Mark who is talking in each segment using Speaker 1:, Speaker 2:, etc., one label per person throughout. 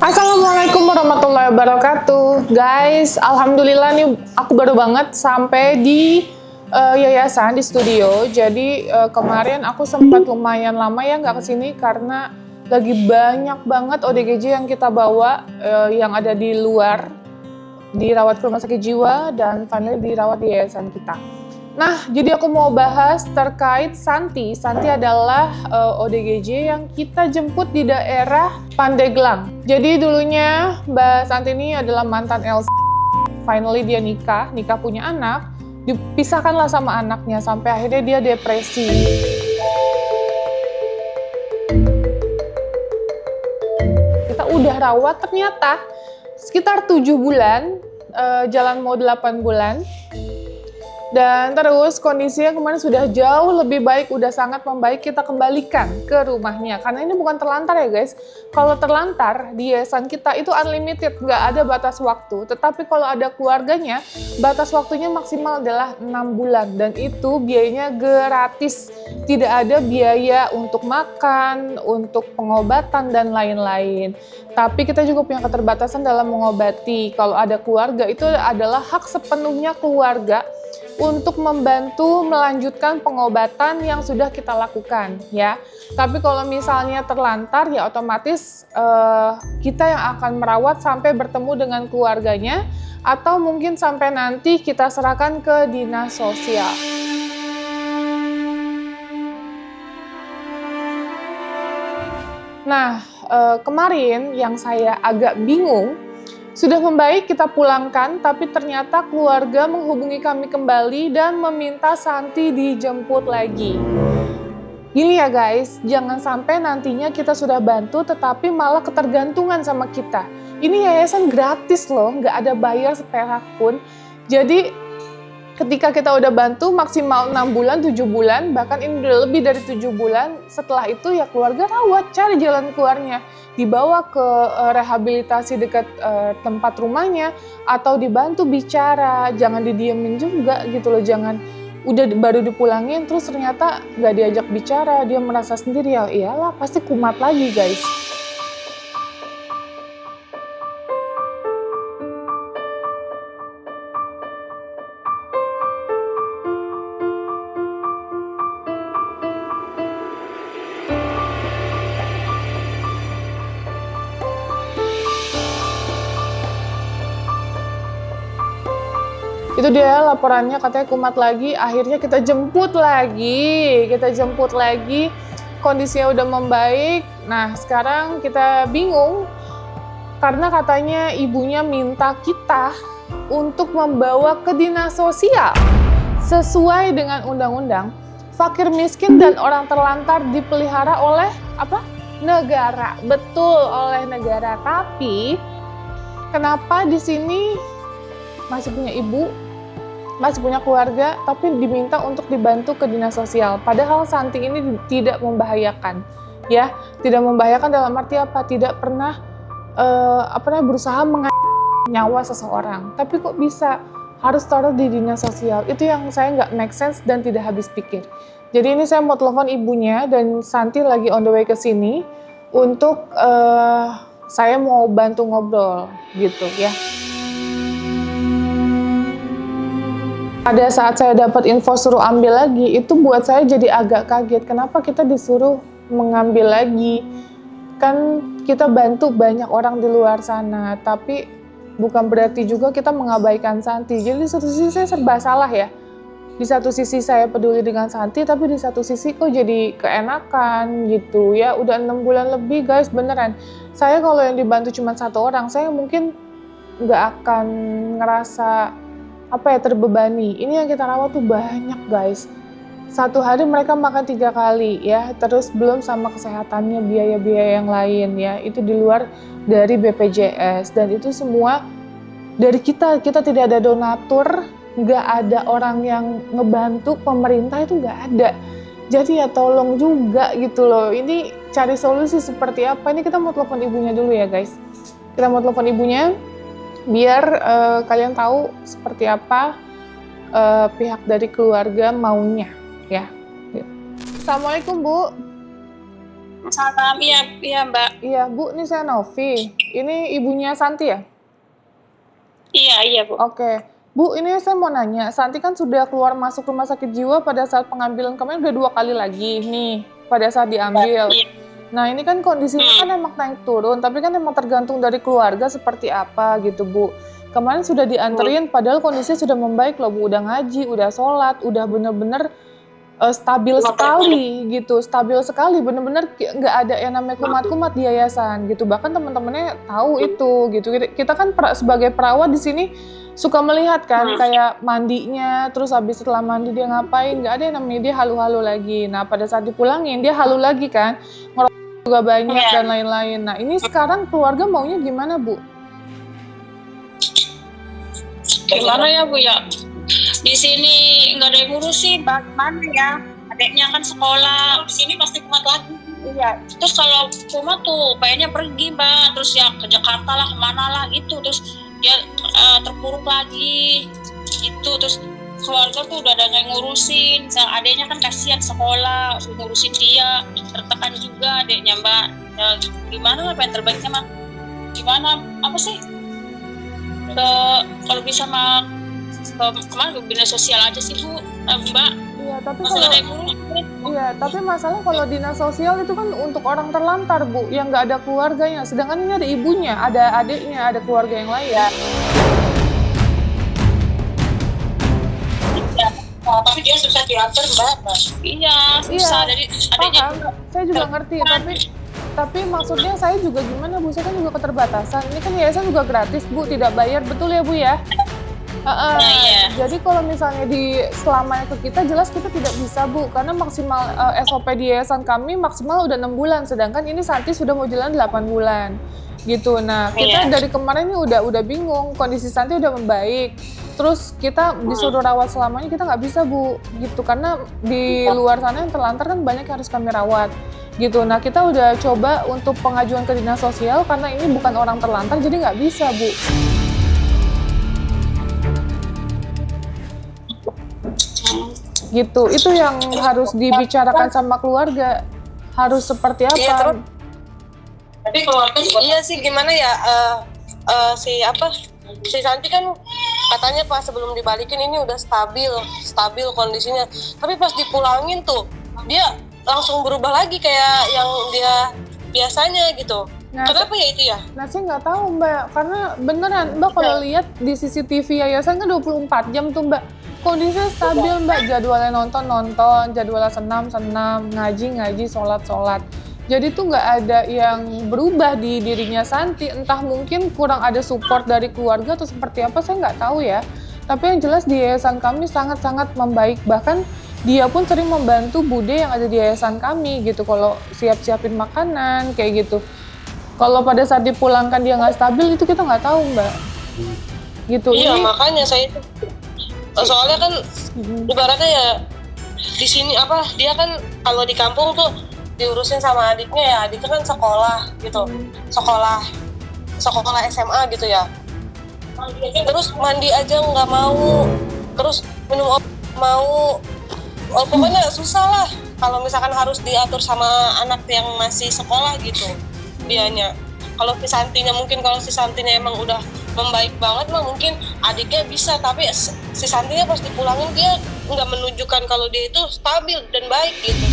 Speaker 1: Assalamualaikum warahmatullahi wabarakatuh. Guys, alhamdulillah nih aku baru banget sampai di yayasan di studio. Jadi kemarin aku sempat lumayan lama ya nggak kesini karena lagi banyak banget ODGJ yang kita bawa yang ada di luar, dirawat ke rumah sakit jiwa dan finally dirawat di yayasan kita. Nah, jadi aku mau bahas terkait Santi. Santi adalah ODGJ yang kita jemput di daerah Pandeglang. Jadi dulunya Mbak Santi ini adalah mantan LC. Finally dia nikah punya anak, dipisahkanlah sama anaknya sampai akhirnya dia depresi. Kita udah rawat ternyata sekitar 7 bulan, jalan mau 8 bulan. Dan terus kondisinya kemarin sudah jauh lebih baik, udah sangat membaik, kita kembalikan ke rumahnya. Karena ini bukan terlantar ya guys. Kalau terlantar di yayasan kita itu unlimited, nggak ada batas waktu. Tetapi kalau ada keluarganya, batas waktunya maksimal adalah 6 bulan. Dan itu biayanya gratis. Tidak ada biaya untuk makan, untuk pengobatan, dan lain-lain. Tapi kita juga punya keterbatasan dalam mengobati. Kalau ada keluarga, itu adalah hak sepenuhnya keluarga untuk membantu melanjutkan pengobatan yang sudah kita lakukan ya. Tapi kalau misalnya terlantar ya otomatis kita yang akan merawat sampai bertemu dengan keluarganya atau mungkin sampai nanti kita serahkan ke dinas sosial. Nah, kemarin yang saya agak bingung, sudah membaik kita pulangkan, tapi ternyata keluarga menghubungi kami kembali dan meminta Santi dijemput lagi. Gini ya guys, jangan sampai nantinya kita sudah bantu tetapi malah ketergantungan sama kita. Ini yayasan gratis loh, nggak ada bayar seperak pun. Jadi ketika kita udah bantu maksimal 6 bulan, 7 bulan, bahkan ini udah lebih dari 7 bulan, setelah itu ya keluarga rawat, cari jalan keluarnya. Dibawa ke rehabilitasi dekat tempat rumahnya, atau dibantu bicara, jangan didiemin juga gitu loh, jangan udah baru dipulangin, terus ternyata nggak diajak bicara, dia merasa sendiri, ya iyalah pasti kumat lagi guys. Itu dia laporannya katanya kumat lagi, akhirnya kita jemput lagi, kondisinya udah membaik. Nah sekarang kita bingung karena katanya ibunya minta kita untuk membawa ke dinas sosial. Sesuai dengan undang-undang, fakir miskin dan orang terlantar dipelihara oleh apa? Negara. Betul, oleh negara. Tapi kenapa di sini masih punya ibu, masih punya keluarga, tapi diminta untuk dibantu ke dinas sosial. Padahal Santi ini tidak membahayakan, ya, tidak membahayakan dalam arti apa? Tidak pernah berusaha nyawa seseorang. Tapi kok bisa harus taruh di dinas sosial? Itu yang saya nggak make sense dan tidak habis pikir. Jadi ini saya mau telepon ibunya dan Santi lagi on the way ke sini untuk saya mau bantu ngobrol gitu ya. Pada saat saya dapat info suruh ambil lagi, itu buat saya jadi agak kaget. Kenapa kita disuruh mengambil lagi? Kan kita bantu banyak orang di luar sana, tapi bukan berarti juga kita mengabaikan Santi. Jadi di satu sisi saya serba salah ya. Di satu sisi saya peduli dengan Santi, tapi di satu sisi kok jadi keenakan gitu ya. Udah 6 bulan lebih guys, beneran. Saya kalau yang dibantu cuma 1 orang, saya mungkin nggak akan ngerasa terbebani. Ini yang kita rawat tuh banyak guys. 1 hari mereka makan 3 kali ya, terus belum sama kesehatannya, biaya-biaya yang lain ya, itu di luar dari BPJS, dan itu semua dari kita tidak ada donatur, nggak ada orang yang ngebantu, pemerintah itu nggak ada. Jadi ya tolong juga gitu loh, ini cari solusi seperti apa. Ini kita mau telepon ibunya dulu ya guys, kita mau telepon ibunya biar kalian tahu seperti apa pihak dari keluarga maunya ya. Assalamualaikum Bu.
Speaker 2: Salam, iya, iya Mbak.
Speaker 1: Iya, Bu, ini saya Novi. Ini ibunya Santi ya?
Speaker 2: Iya, iya Bu.
Speaker 1: Oke. Bu, ini saya mau nanya. Santi kan sudah keluar masuk rumah sakit jiwa pada saat pengambilan kemarin udah 2 kali lagi nih pada saat diambil.
Speaker 2: Iya.
Speaker 1: Nah, ini kan kondisinya kan emang naik turun, tapi kan emang tergantung dari keluarga seperti apa gitu, Bu. Kemarin sudah dianterin, padahal kondisinya sudah membaik loh, Bu. Udah ngaji, udah sholat, udah bener-bener stabil sekali gitu, stabil sekali, bener-bener nggak ada yang namanya kumat-kumat di yayasan gitu. Bahkan teman-temannya tahu itu gitu. Kita kan sebagai perawat di sini suka melihat kan kayak mandinya, terus habis setelah mandi dia ngapain, nggak ada yang namanya dia halu-halu lagi. Nah pada saat dipulangin dia halu lagi kan, ngerokok juga banyak dan lain-lain. Nah ini sekarang keluarga maunya gimana Bu?
Speaker 2: Gimana ya Bu ya? Di sini nggak ada yang ngurusin, bagaimana ya? Adiknya kan sekolah, di sini pasti kumat lagi. Iya. Terus kalau kumat tuh pengennya pergi Mbak, terus ya ke Jakarta lah, kemana lah gitu. Terus dia terpuruk lagi, gitu. Terus keluarga tuh udah ada yang ngurusin. Adiknya kan kasihan sekolah, harus ngurusin dia, tertekan juga adiknya Mbak. Ya, gimana lah, pengen terbaiknya mah? Gimana? Apa sih? Kalau bisa mah kemana ke dinas sosial aja sih Bu, Mbak.
Speaker 1: Iya, tapi masalah kalau dinas sosial itu kan untuk orang terlantar Bu, yang nggak ada keluarganya. Sedangkan ini ada ibunya, ada adiknya, ada keluarga yang lain.
Speaker 2: Ya. Tapi dia susah diatur Mbak. Iya, susah. Jadi adiknya
Speaker 1: paham. Saya juga ngerti, tapi maksudnya saya juga gimana Bu, saya kan juga keterbatasan. Ini kan yayasan juga gratis Bu, tidak bayar, betul ya Bu ya? Jadi kalau misalnya selamanya ke kita, jelas kita tidak bisa Bu, karena maksimal SOP di yayasan kami maksimal udah 6 bulan, sedangkan ini Santi sudah mau jalan 8 bulan gitu. Nah kita dari kemarin ini udah bingung, kondisi Santi udah membaik, terus kita disuruh rawat selamanya, kita nggak bisa Bu gitu, karena di luar sana yang terlantar kan banyak yang harus kami rawat gitu. Nah kita udah coba untuk pengajuan ke dinas sosial, karena ini bukan orang terlantar jadi nggak bisa Bu. Gitu, itu yang harus dibicarakan sama keluarga, harus seperti apa.
Speaker 2: Iya, terus, tapi keluarga juga
Speaker 3: iya sih, gimana ya, si Santi kan katanya pas sebelum dibalikin ini udah stabil kondisinya, tapi pas dipulangin tuh dia langsung berubah lagi kayak yang dia biasanya gitu. Nah, kenapa ya itu ya?
Speaker 1: Nah saya nggak tahu Mbak, karena beneran Mbak kalau lihat di CCTV yayasan kan 24 jam tuh Mbak, kondisinya stabil Mbak, jadwalnya nonton, jadwalnya senam, ngaji, sholat. Jadi tuh nggak ada yang berubah di dirinya Santi, entah mungkin kurang ada support dari keluarga atau seperti apa, saya nggak tahu ya. Tapi yang jelas di yayasan kami sangat-sangat membaik, bahkan dia pun sering membantu bude yang ada di yayasan kami gitu, kalau siapin makanan kayak gitu. Kalau pada saat dipulangkan dia nggak stabil, itu kita nggak tahu Mbak. Gitu.
Speaker 3: Iya, makanya saya itu. Soalnya kan ibaratnya ya di sini dia kan kalau di kampung tuh diurusin sama adiknya ya, adiknya kan sekolah gitu, sekolah SMA gitu ya. Terus mandi aja nggak mau, terus minum obat mau, pokoknya susah lah kalau misalkan harus diatur sama anak yang masih sekolah gitu dianya. Kalau si Santinya emang udah membaik banget mah mungkin adiknya bisa, tapi si Santinya pas dipulangin dia nggak menunjukkan kalau dia itu stabil dan baik gitu.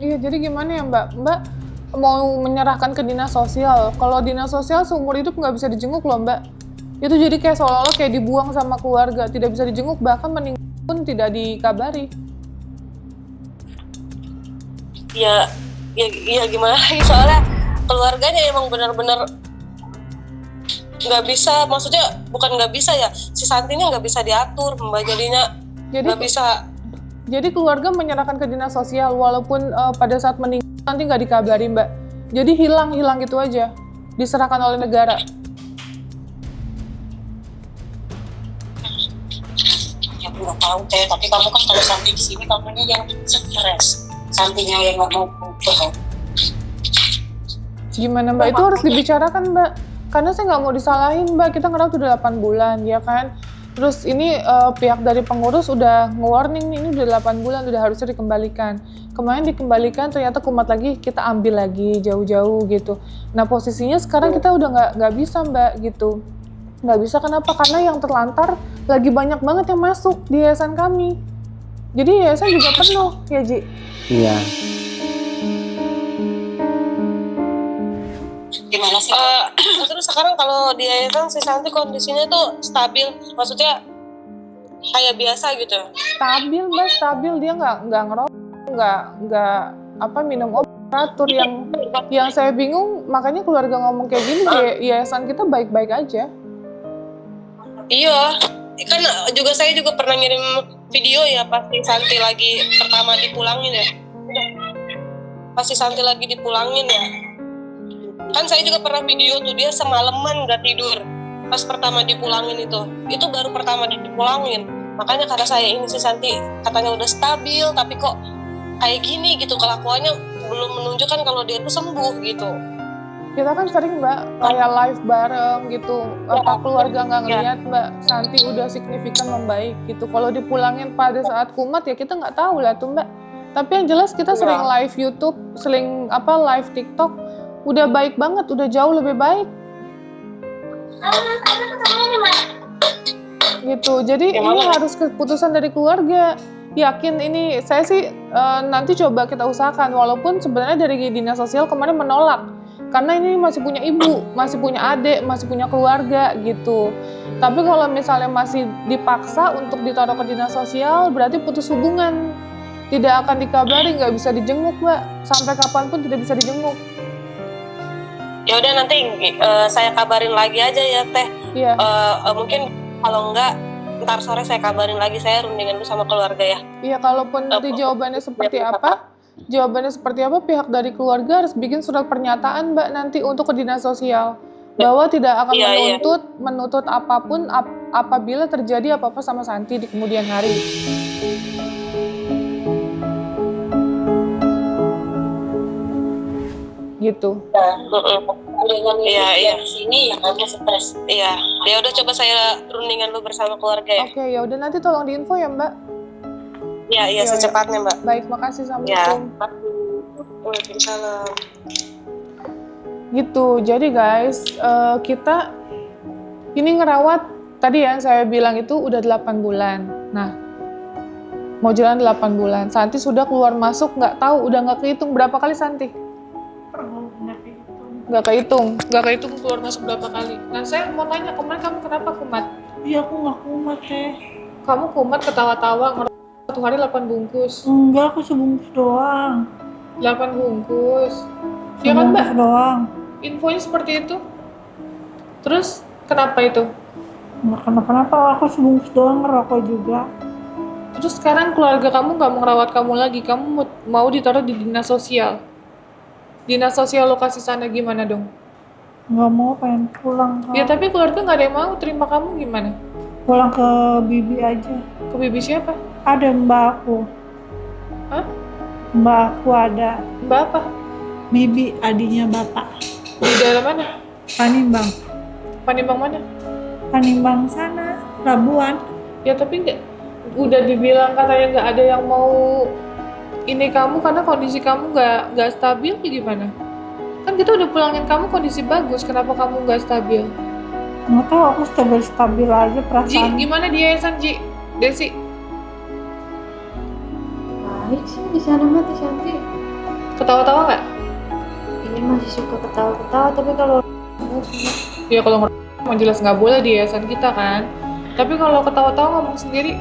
Speaker 1: Iya, jadi gimana ya Mbak? Mbak mau menyerahkan ke dinas sosial. Kalau dinas sosial seumur hidup nggak bisa dijenguk loh Mbak. Itu jadi kayak seolah-olah kayak dibuang sama keluarga, tidak bisa dijenguk, bahkan meninggal pun tidak dikabari.
Speaker 3: Ya gimana lagi, soalnya keluarganya emang benar-benar nggak bisa, maksudnya bukan nggak bisa ya, si Santinya nggak bisa diatur Mbak, jadinya nggak bisa.
Speaker 1: Jadi keluarga menyerahkan ke dinas sosial walaupun pada saat meninggal nanti nggak dikabari Mbak. Jadi hilang gitu aja, diserahkan oleh negara.
Speaker 2: Ya aku nggak tahu Teh, tapi kamu kan kalau Santi di sini kamunya yang stres. Santinya yang nggak mau pulang.
Speaker 1: Gimana Mbak? Itu harus dibicarakan Mbak. Karena saya nggak mau disalahin Mbak. Kita ngerawat udah 8 bulan ya kan. Terus ini pihak dari pengurus udah nge-warning nih, ini udah 8 bulan, udah harusnya dikembalikan. Kemarin dikembalikan, ternyata kumat lagi, kita ambil lagi jauh-jauh gitu. Nah posisinya sekarang kita udah nggak bisa Mbak gitu. Nggak bisa kenapa? Karena yang terlantar lagi banyak banget yang masuk di yayasan kami. Jadi yayasan juga penuh ya Ji?
Speaker 4: Iya.
Speaker 2: Gimana sih?
Speaker 3: Terus sekarang kalau di yayasan si Santi kondisinya tuh stabil, maksudnya kayak biasa gitu.
Speaker 1: Stabil Mbak, stabil. Dia nggak ngerokok, nggak apa minum obat teratur. Yang saya bingung, makanya keluarga ngomong kayak gini, yayasan kita baik-baik aja.
Speaker 3: Iya, kan juga saya juga pernah ngirim video ya pas si Santi lagi pertama dipulangin ya. Pas si Santi lagi dipulangin ya. Kan saya juga pernah video tuh dia semalaman nggak tidur pas pertama dipulangin itu baru pertama dipulangin. Makanya kata saya ini si Santi katanya udah stabil tapi kok kayak gini gitu, kelakuannya belum menunjukkan kalau dia tuh sembuh gitu.
Speaker 1: Kita kan sering Mbak kayak live bareng gitu, apa keluarga nggak ngeliat Mbak Santi udah signifikan membaik gitu. Kalau dipulangin pada saat kumat ya kita nggak tahu lah tuh Mbak. Tapi yang jelas kita sering live YouTube, sering live TikTok, udah baik banget, udah jauh lebih baik. Gitu. Jadi ini harus keputusan dari keluarga. Yakin ini saya sih nanti coba kita usahakan, walaupun sebenarnya dari dinas sosial kemarin menolak. Karena ini masih punya ibu, masih punya adik, masih punya keluarga gitu. Tapi kalau misalnya masih dipaksa untuk ditaruh ke dinas sosial, berarti putus hubungan. Tidak akan dikabari, nggak bisa dijenguk Mbak. Sampai kapanpun tidak bisa dijenguk.
Speaker 3: Ya udah nanti saya kabarin lagi aja ya Teh.
Speaker 1: Iya.
Speaker 3: Mungkin kalau enggak ntar sore saya kabarin lagi, saya rundingin dulu sama keluarga ya.
Speaker 1: Iya, kalaupun nanti jawabannya seperti apa, pihak dari keluarga harus bikin surat pernyataan Mbak nanti untuk ke dinas sosial bahwa tidak akan menuntut apapun apabila terjadi apa-apa sama Santi di kemudian hari. Gitu.
Speaker 3: Iya.
Speaker 2: Sini yang kamu stres.
Speaker 3: Iya. Ya udah coba saya rundingan dulu bersama keluarga ya.
Speaker 1: Oke, ya udah nanti tolong diinfo ya Mbak.
Speaker 3: Iya secepatnya Mbak.
Speaker 1: Baik, makasih,
Speaker 3: Ya.
Speaker 1: Assalamualaikum.
Speaker 3: Waalaikumsalam.
Speaker 1: Gitu, jadi guys, kita ini ngerawat, tadi yang saya bilang itu udah 8 bulan. Nah, mau jalan 8 bulan. Santi sudah keluar masuk, nggak tahu, udah nggak kehitung berapa kali Santi? Nggak kehitung keluar masuk berapa kali. Nah, saya mau nanya, kemarin kamu kenapa kumat?
Speaker 5: Iya, aku nggak kumat teh.
Speaker 1: Kamu kumat ketawa-tawa, ngerokok 1 hari 8 bungkus.
Speaker 5: Enggak, aku sebungkus doang.
Speaker 1: 8 bungkus. Iya kan Mbak?
Speaker 5: Sebungkus doang.
Speaker 1: Infonya seperti itu. Terus, kenapa itu?
Speaker 5: Nggak kenapa-napa, aku sebungkus doang, ngerokok juga.
Speaker 1: Terus sekarang keluarga kamu nggak mau ngerawat kamu lagi, kamu mau ditaruh di dinas sosial. Dinas sosial lokasi sana gimana dong?
Speaker 5: Nggak mau, pengen pulang.
Speaker 1: Ya tapi keluarga nggak ada yang mau terima kamu gimana?
Speaker 5: Pulang ke bibi aja.
Speaker 1: Ke bibi siapa?
Speaker 5: Ada mbak aku.
Speaker 1: Hah?
Speaker 5: Mbak aku ada.
Speaker 1: Mbak apa?
Speaker 5: Bibi, adiknya bapak.
Speaker 1: Di daerah mana?
Speaker 5: Panimbang.
Speaker 1: Panimbang mana?
Speaker 5: Panimbang sana, Labuan.
Speaker 1: Ya tapi nggak, udah dibilang katanya nggak ada yang mau ini kamu karena kondisi kamu nggak stabil, gimana? Kan kita udah pulangin kamu kondisi bagus, kenapa kamu nggak stabil?
Speaker 5: Nggak tahu, aku stabil aja perasaan.
Speaker 1: Ji, gimana di yayasan Ji? Desi?
Speaker 6: Baik sih di sana mah Teh Santi.
Speaker 1: Ketawa-tawa nggak?
Speaker 6: Ini masih suka ketawa-ketawa, tapi kalau
Speaker 1: Ya kalau ngerokok emang jelas nggak boleh di yayasan kita kan. Tapi kalau ketawa-tawa ngomong sendiri,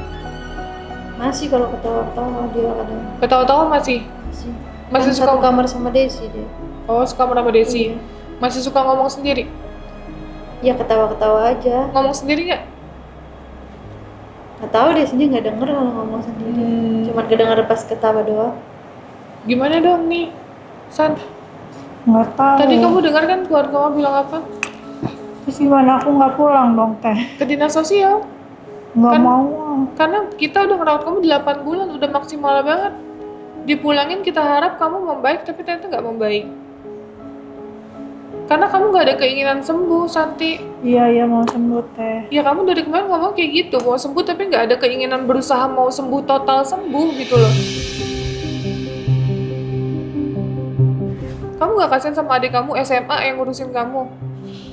Speaker 6: masih kalau ketawa-ketawa dia kadang
Speaker 1: ketawa-tawa masih
Speaker 6: kan
Speaker 1: suka
Speaker 6: satu kamar sama Desi dia.
Speaker 1: Oh, suka sama Desi.
Speaker 6: Iya.
Speaker 1: Masih suka ngomong sendiri.
Speaker 6: Ya ketawa-ketawa aja.
Speaker 1: Ngomong sendiri nggak?
Speaker 6: Nggak tahu Desinya nggak denger kalau ngomong sendiri. Cuman kedenger pas ketawa doang.
Speaker 1: Gimana dong nih, San?
Speaker 5: Nggak tahu.
Speaker 1: Tadi kamu dengar kan keluarga kamu bilang apa?
Speaker 5: Terus gimana, aku nggak pulang dong teh?
Speaker 1: Ke dinas sosial.
Speaker 5: Nggak
Speaker 1: Kan-
Speaker 5: mau.
Speaker 1: Karena kita udah ngerawat kamu 8 bulan, udah maksimal banget. Dipulangin kita harap kamu membaik, tapi ternyata nggak membaik. Karena kamu nggak ada keinginan sembuh, Santi.
Speaker 5: Iya mau sembuh teh.
Speaker 1: Ya kamu dari kemarin ngomong kayak gitu, mau sembuh tapi nggak ada keinginan berusaha mau sembuh, total sembuh gitu loh. Kamu nggak kasihan sama adik kamu SMA yang ngurusin kamu?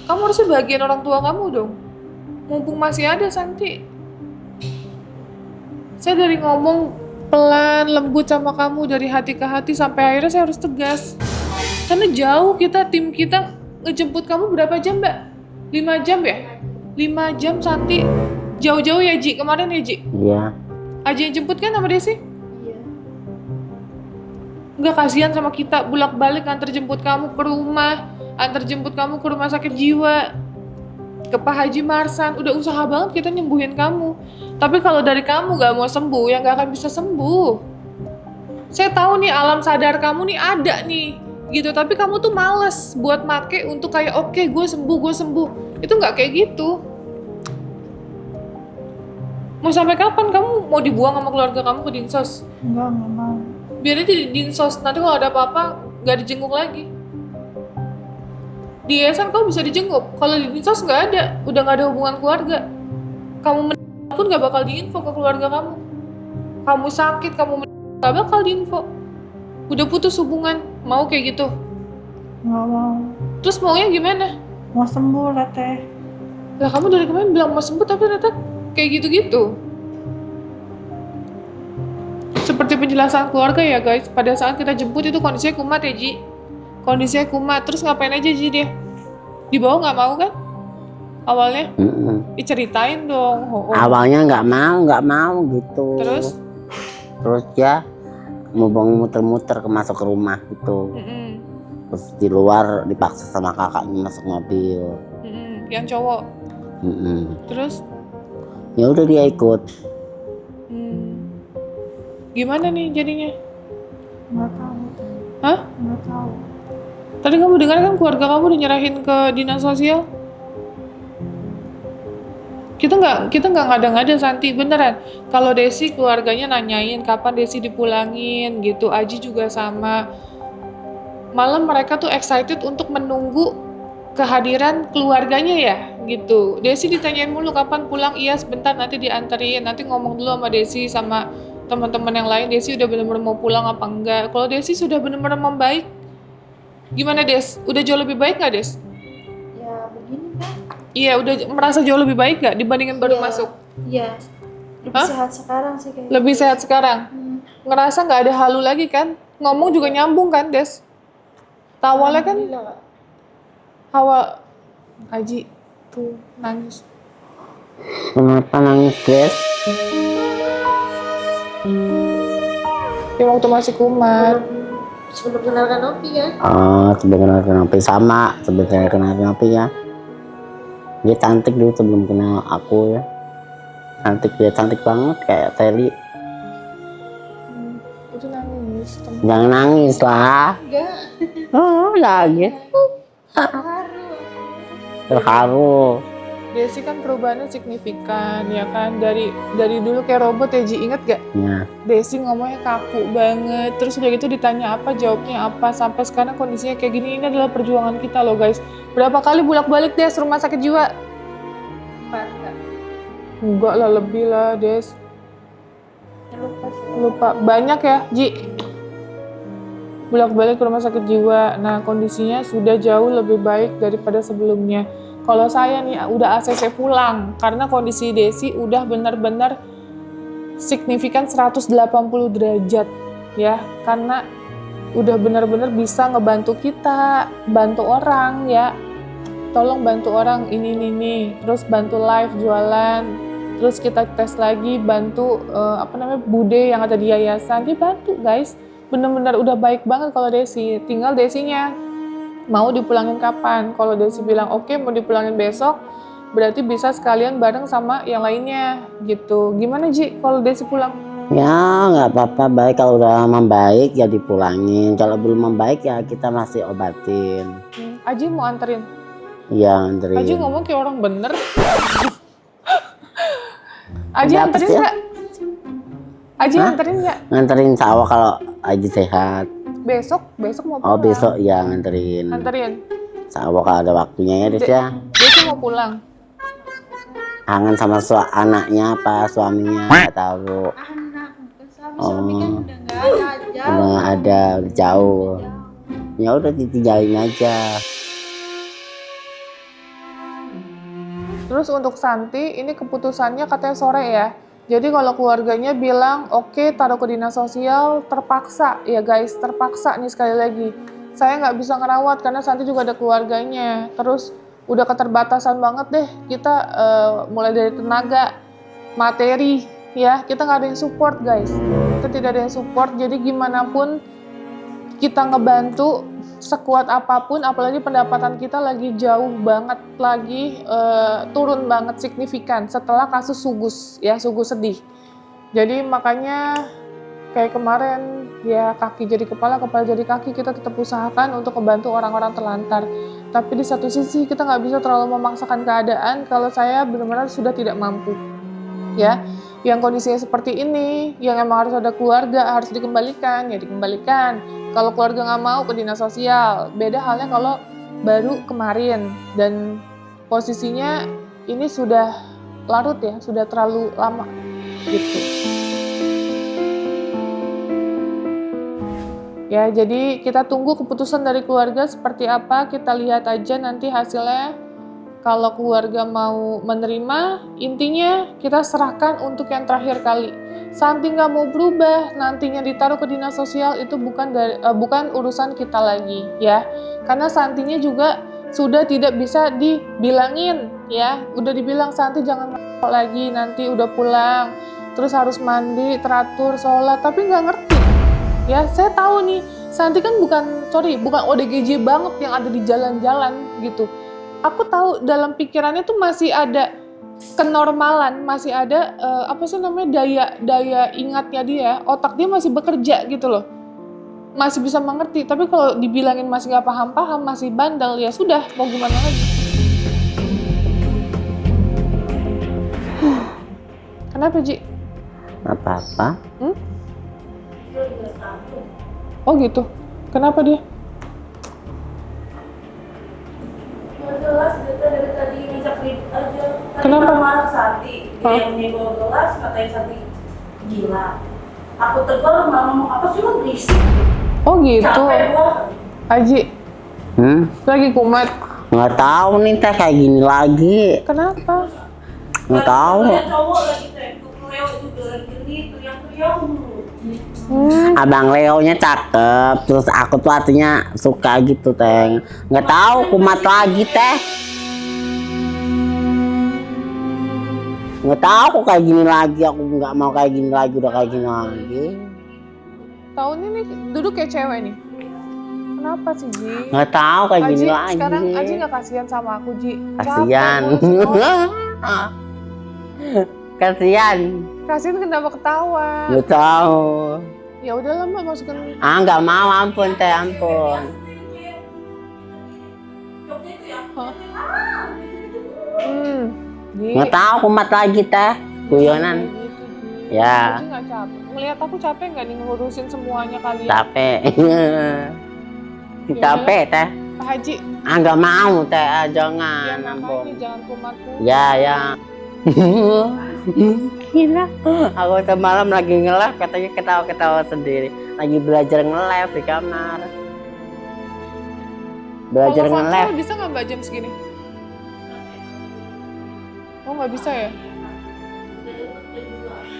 Speaker 1: Kamu harusnya bagian orang tua kamu dong. Mumpung masih ada, Santi. Saya dari ngomong pelan, lembut sama kamu dari hati ke hati sampai akhirnya saya harus tegas. Karena jauh tim kita ngejemput kamu berapa jam, Mbak? 5 jam ya? 5 jam, Santi. Jauh-jauh ya, Ji? Kemarin ya, Ji?
Speaker 4: Iya.
Speaker 1: Aji yang jemput kan sama Desi?
Speaker 6: Iya.
Speaker 1: Nggak kasihan sama kita, bolak-balik antar jemput kamu ke rumah, antar jemput kamu ke rumah sakit jiwa, ke Pak Haji Marsan. Udah usaha banget kita nyembuhin kamu. Tapi kalau dari kamu nggak mau sembuh, ya nggak akan bisa sembuh. Saya tahu nih alam sadar kamu nih ada nih, gitu. Tapi kamu tuh males buat make untuk kayak oke, gue sembuh. Itu nggak kayak gitu. Mau sampai kapan kamu mau dibuang sama keluarga kamu ke Dinsos?
Speaker 5: Enggak mau.
Speaker 1: Biar aja di Dinsos, nanti kalau ada apa-apa nggak dijenguk lagi. Di yayasan kamu bisa dijenguk, kalau di Dinsos nggak ada, udah nggak ada hubungan keluarga. Kamu pun nggak bakal diinfo ke keluarga kamu. Kamu sakit, kamu nggak bakal diinfo. Udah putus hubungan, mau kayak gitu.
Speaker 5: Nggak mau.
Speaker 1: Terus maunya gimana?
Speaker 5: Mau sembuh lah teh.
Speaker 1: Lah kamu dari kemarin bilang mau sembuh tapi ternyata kayak gitu-gitu. Seperti penjelasan keluarga ya guys, pada saat kita jemput itu kondisinya kumat ya Ji. Kondisinya kumat, terus ngapain aja Ji dia? Dibawa nggak mau kan? Awalnya? Diceritain dong.
Speaker 4: Awalnya nggak mau gitu. Terus ya mau muter-muter masuk ke rumah gitu. Terus di luar dipaksa sama kakaknya masuk mobil.
Speaker 1: Yang cowok. Terus?
Speaker 4: Ya udah dia ikut.
Speaker 1: Gimana nih jadinya?
Speaker 5: Nggak tahu.
Speaker 1: Hah?
Speaker 5: Nggak tahu.
Speaker 1: Tadi kamu dengar kan keluarga kamu dinyerahin ke dinas sosial? Kita nggak ngada-ngada Santi, beneran. Kalau Desi keluarganya nanyain kapan Desi dipulangin gitu, Aji juga sama. Malam mereka tuh excited untuk menunggu kehadiran keluarganya ya gitu. Desi ditanyain mulu kapan pulang, iya sebentar nanti dianterin, nanti ngomong dulu sama Desi sama teman-teman yang lain Desi udah bener-bener mau pulang apa enggak. Kalau Desi sudah bener-bener membaik, gimana Des? Udah jauh lebih baik nggak Des?
Speaker 6: Ya begini kan.
Speaker 1: Iya, udah merasa jauh lebih baik nggak dibandingin baru masuk?
Speaker 6: Iya. Lebih
Speaker 1: Hah?
Speaker 6: sehat sekarang sih kayaknya.
Speaker 1: Lebih sehat sekarang? Ngerasa nggak ada halu lagi kan? Ngomong juga nyambung kan Des? Awalnya kan Aji tuh nangis.
Speaker 4: Kenapa nangis Des?
Speaker 1: Ya waktu masih kumat.
Speaker 6: Sebelum kenal Kanopi ya.
Speaker 4: Sebelum kenal Kanopi sama sebelum kenal Kanopi ya. Dia cantik dulu sebelum kenal aku ya. Dia cantik banget kayak Sally.
Speaker 1: Itu nangis.
Speaker 4: Jangan nangis lah.
Speaker 6: Enggak.
Speaker 4: Lagi. Terharu.
Speaker 1: Desi kan perubahannya signifikan ya kan, dari dulu kayak robot ya Ji, inget gak?
Speaker 4: Ya.
Speaker 1: Desi ngomongnya kaku banget, terus udah gitu ditanya apa jawabnya apa, sampai sekarang kondisinya kayak gini. Ini adalah perjuangan kita loh guys. Berapa kali bolak-balik Des rumah sakit jiwa?
Speaker 6: 4
Speaker 1: Enggak lah, lebih lah Des.
Speaker 6: lupa sih.
Speaker 1: Lupa, banyak ya Ji? Bolak-balik ke rumah sakit jiwa. Nah kondisinya sudah jauh lebih baik daripada sebelumnya. Kalau saya nih udah ACC pulang karena kondisi Desi udah benar-benar signifikan 180 derajat ya, karena udah benar-benar bisa ngebantu kita, bantu orang ya. Tolong bantu orang ini, terus bantu live jualan, terus kita tes lagi, bantu Bude yang ada di yayasan, dia bantu guys. Benar-benar udah baik banget kalau Desi. Tinggal Desinya mau dipulangin kapan. Kalau Desi bilang oke, mau dipulangin besok, berarti bisa sekalian bareng sama yang lainnya gitu. Gimana Ji kalau Desi pulang?
Speaker 4: Ya nggak apa-apa, baik kalau udah membaik ya dipulangin. Kalau belum membaik ya kita masih obatin.
Speaker 1: Aji mau anterin?
Speaker 4: Iya anterin.
Speaker 1: Aji ngomong kayak orang bener. Aji
Speaker 4: Ada apa
Speaker 1: anterin
Speaker 4: sih?
Speaker 1: nggak? Aji anterin nggak?
Speaker 4: Nganterin sawah kalau Aji sehat.
Speaker 1: Besok mau pulang.
Speaker 4: Oh besok ya nganterin.
Speaker 1: Anterin.
Speaker 4: Sama kalau ada waktunya ya Des ya.
Speaker 1: Dia sih mau pulang.
Speaker 4: Kangen sama anaknya apa suaminya nggak tahu.
Speaker 6: Anak, suami kan
Speaker 4: Oh.
Speaker 6: udah nggak ada, jauh.
Speaker 4: Udah nggak ada, udah jauh. Ya udah ditinggalin aja.
Speaker 1: Terus untuk Santi, ini keputusannya katanya sore ya. Jadi kalau keluarganya bilang, oke, taruh ke dinas sosial, terpaksa. Ya guys, terpaksa nih sekali lagi. Saya nggak bisa ngerawat karena Santi juga ada keluarganya. Terus udah keterbatasan banget deh kita mulai dari tenaga, materi, ya. Kita nggak ada yang support guys. Kita tidak ada yang support, jadi gimana pun kita ngebantu sekuat apapun, apalagi pendapatan kita lagi jauh banget, lagi turun banget signifikan setelah kasus Sugus, ya Sugus sedih. Jadi makanya kayak kemarin ya kaki jadi kepala, kepala jadi kaki, kita tetap usahakan untuk membantu orang-orang terlantar. Tapi di satu sisi kita nggak bisa terlalu memaksakan keadaan kalau saya benar-benar sudah tidak mampu, ya. Yang kondisinya seperti ini, yang emang harus ada keluarga, harus dikembalikan, ya dikembalikan. Kalau keluarga nggak mau ke dinas sosial, beda halnya kalau baru kemarin. Dan posisinya ini sudah larut ya, sudah terlalu lama gitu. Ya, jadi kita tunggu keputusan dari keluarga seperti apa, kita lihat aja nanti hasilnya. Kalau keluarga mau menerima, intinya kita serahkan untuk yang terakhir kali. Santi nggak mau berubah, nantinya ditaruh ke dinas sosial itu bukan urusan kita lagi, ya. Karena Santinya juga sudah tidak bisa dibilangin, ya. Udah dibilang Santi jangan ngerokok lagi, nanti udah pulang, terus harus mandi, teratur, sholat, tapi nggak ngerti. Ya, saya tahu nih, Santi kan bukan ODGJ banget yang ada di jalan-jalan gitu. Aku tahu dalam pikirannya tuh masih ada kenormalan, masih ada daya ingatnya dia, otak dia masih bekerja gitu loh, masih bisa mengerti. Tapi kalau dibilangin masih nggak paham-paham, masih bandel, ya sudah, mau gimana lagi? Kenapa Ji?
Speaker 4: Nggak apa-apa.
Speaker 1: Oh gitu, kenapa dia?
Speaker 5: Gak jelas, dia dari tadi ngajak ribut aja. Tadi
Speaker 1: Kenapa?
Speaker 5: marah Santi, dia yang nyebawa gelas, katanya Santi gila. Aku tegur, malah ngomong apa sih lo berisik.
Speaker 1: Oh gitu.
Speaker 5: Capek gua.
Speaker 1: Aji, lagi kumat.
Speaker 4: Nggak tahu nih teh kayak gini lagi.
Speaker 1: Kenapa?
Speaker 4: Nggak tahu.
Speaker 5: Ada cowok lagi teh, tuh Leo juga lagi gini, teriak-teriak mulu.
Speaker 4: Abang Leonya cakep, terus aku tuh artinya suka gitu teh. Nggak tahu kumat lagi teh. Nggak tahu kok kayak gini lagi, aku nggak mau kayak gini lagi, udah kayak gini lagi.
Speaker 1: Tahun ini duduk kayak cewek nih. Kenapa sih Ji?
Speaker 4: Nggak tahu kayak
Speaker 1: Aji,
Speaker 4: gini lagi.
Speaker 1: sekarang Aji nggak kasihan sama aku Ji.
Speaker 4: Kasian.
Speaker 1: Capek mulu sekolah.
Speaker 4: Kasian.
Speaker 1: Kasihan kenapa ketawa?
Speaker 4: Nggak tahu.
Speaker 1: Ya udahlah Mbak, masukin.
Speaker 4: Nggak mau, ampun teh, ampun.
Speaker 1: Ji.
Speaker 4: Nggak tahu kumat lagi teh, guyonan.
Speaker 1: Gitu, Ji.
Speaker 4: Ya.
Speaker 1: Aji nggak capek. Ngelihat aku capek nggak nih ngurusin semuanya kalian?
Speaker 4: Capek. Capek teh.
Speaker 1: Pak Haji,
Speaker 4: Nggak mau teh,
Speaker 1: ya
Speaker 4: jangan,
Speaker 1: makanya
Speaker 4: ampun.
Speaker 1: jangan kumat-kumat.
Speaker 4: Ya. Gila. Aku semalam lagi nge-live, katanya ketawa-ketawa sendiri. Lagi belajar nge-live di kamar. Belajar
Speaker 1: Kalau
Speaker 4: nge-live.
Speaker 1: bisa nggak Mbak jam segini? Oh nggak bisa ya?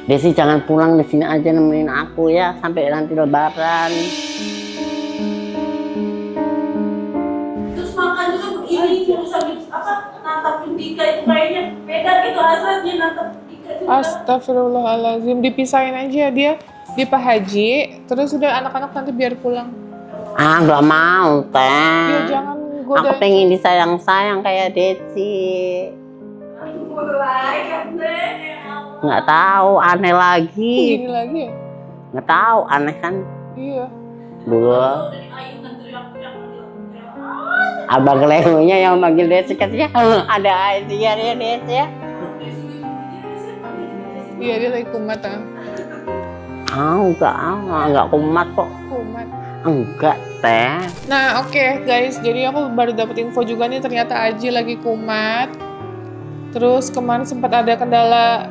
Speaker 4: Desi jangan pulang, di sini aja nemenin aku ya sampai nanti Lebaran.
Speaker 5: Terus makan juga begini, terus sambil nantapin Dika itu kayaknya beda gitu hasratnya nantap Dika juga.
Speaker 1: Astagfirullahaladzim, dipisahin aja dia di Pak Haji, terus udah anak-anak nanti biar pulang.
Speaker 4: Nggak mau teh.
Speaker 1: Ya jangan
Speaker 4: Aku
Speaker 1: godain.
Speaker 4: pengen disayang-sayang kayak Desi.
Speaker 5: Mulai kan deh.
Speaker 4: Nggak tahu, aneh lagi.
Speaker 1: Gini lagi ya?
Speaker 4: Nggak tahu, aneh kan.
Speaker 1: Iya.
Speaker 4: Dulu
Speaker 5: Dari ayunan teriak-teriak.
Speaker 4: Abang Leonya yang manggil Desi katanya ada Aisyah ya Desi ya.
Speaker 1: Iya dia lagi kumat ah.
Speaker 4: Nggak kumat kok.
Speaker 1: Kumat.
Speaker 4: Enggak, Teh.
Speaker 1: Nah, oke guys, jadi aku baru dapat info juga nih, ternyata Aji lagi kumat. Terus kemarin sempat ada kendala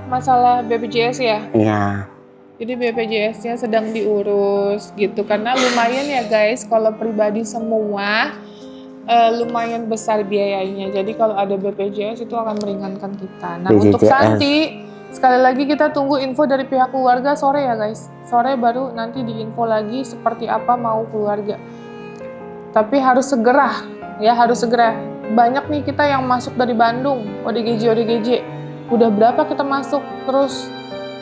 Speaker 1: masalah BPJS ya.
Speaker 4: Iya.
Speaker 1: Jadi BPJS-nya sedang diurus gitu, karena lumayan ya guys, kalau pribadi semua lumayan besar biayanya. Jadi kalau ada BPJS itu akan meringankan kita. Nah,
Speaker 4: BPJS.
Speaker 1: untuk Santi, sekali lagi kita tunggu info dari pihak keluarga sore ya guys. Sore baru nanti diinfo lagi seperti apa mau keluarga. Tapi harus segera, ya harus segera. Banyak nih kita yang masuk dari Bandung, ODGJ. Udah berapa kita masuk, terus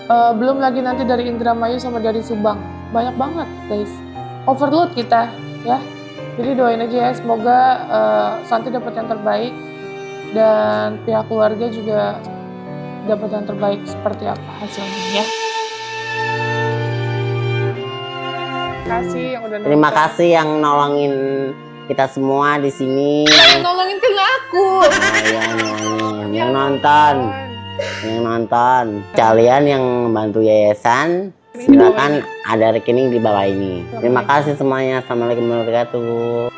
Speaker 1: belum lagi nanti dari Indramayu sama dari Subang. Banyak banget guys. Overload kita, ya. Jadi doain aja ya, semoga Santi dapat yang terbaik dan pihak keluarga juga dapat yang terbaik seperti apa hasilnya ya. Terima kasih yang udah nonton.
Speaker 4: Terima kasih yang nolongin kita semua di sini.
Speaker 1: Yang nolongin kan aku.
Speaker 4: Iya, nolongin. Yang nonton. Kalian yang bantu yayasan, silakan ada rekening di bawah ini. Terima kasih semuanya. Assalamualaikum warahmatullahi wabarakatuh.